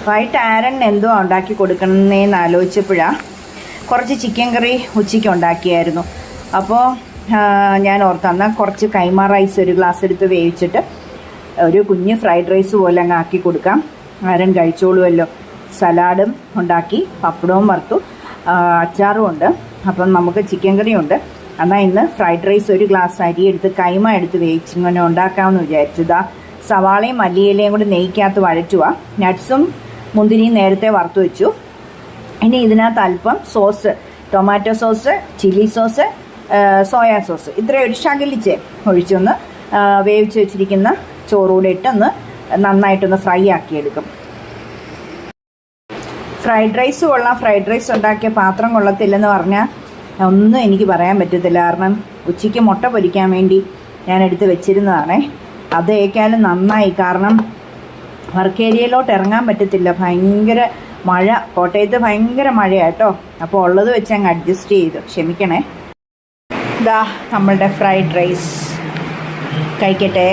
വൈകിട്ട് ആരൻ എന്തോ ഉണ്ടാക്കി കൊടുക്കണമെന്ന് ആലോചിച്ചപ്പോഴാണ് കുറച്ച് ചിക്കൻ കറി ഉച്ചയ്ക്ക് ഉണ്ടാക്കിയായിരുന്നു. അപ്പോൾ ഞാൻ ഓർത്തു കുറച്ച് കൈമ റൈസ് ഒരു ഗ്ലാസ് എടുത്ത് വേവിച്ചിട്ട് ഒരു കുഞ്ഞ് ഫ്രൈഡ് റൈസ് പോലെ അങ്ങ് ആക്കി കൊടുക്കാം, ആരൻ കഴിച്ചോളുമല്ലോ. സലാഡും ഉണ്ടാക്കി, പപ്പടവും വറുത്തു, അച്ചാറും ഉണ്ട്. അപ്പം നമുക്ക് ചിക്കൻ കറിയുണ്ട്. എന്നാൽ ഇന്ന് ഫ്രൈഡ് റൈസ് ഒരു ഗ്ലാസ് അരി എടുത്ത് കൈമ എടുത്ത് വേവിച്ച് ഇങ്ങനെ ഉണ്ടാക്കാമെന്ന് വിചാരിച്ചു. ഇതാ സവാളയും മല്ലിയിലയും കൂടി നെയ്ക്കകത്ത് വഴറ്റുക. നട്ട്സും മുന്തിരിയും നേരത്തെ വറുത്ത് വെച്ചു. ഇനി ഇതിനകത്ത് അല്പം sauce, tomato sauce, chilli sauce, soya sauce ഇത്രയും ഒരു ശകലിച്ച് ഒഴിച്ചൊന്ന് വേവിച്ച് വെച്ചിരിക്കുന്ന ചോറൂടെ ഇട്ടൊന്ന് നന്നായിട്ടൊന്ന് ഫ്രൈ ആക്കിയെടുക്കും. ഫ്രൈഡ് റൈസ് കൊള്ളാം, ഫ്രൈഡ് റൈസ് ഉണ്ടാക്കിയ പാത്രം കൊള്ളത്തില്ലെന്ന് പറഞ്ഞാൽ ഒന്നും എനിക്ക് പറയാൻ പറ്റത്തില്ല. കാരണം ഉച്ചയ്ക്ക് മുട്ട പൊരിക്കാൻ വേണ്ടി ഞാൻ എടുത്ത് വെച്ചിരുന്നതാണേ. അത് ഏക്കാലും നന്നായി. കാരണം വർക്ക് ഏരിയയിലോട്ട് ഇറങ്ങാൻ പറ്റത്തില്ല, ഭയങ്കര മഴ. കോട്ടയത്ത് ഭയങ്കര മഴയാട്ടോ. അപ്പോൾ ഉള്ളത് വെച്ച് അങ്ങ് അഡ്ജസ്റ്റ് ചെയ്തു, ക്ഷമിക്കണേ. ഇതാ നമ്മളുടെ ഫ്രൈഡ് റൈസ് കഴിക്കട്ടെ.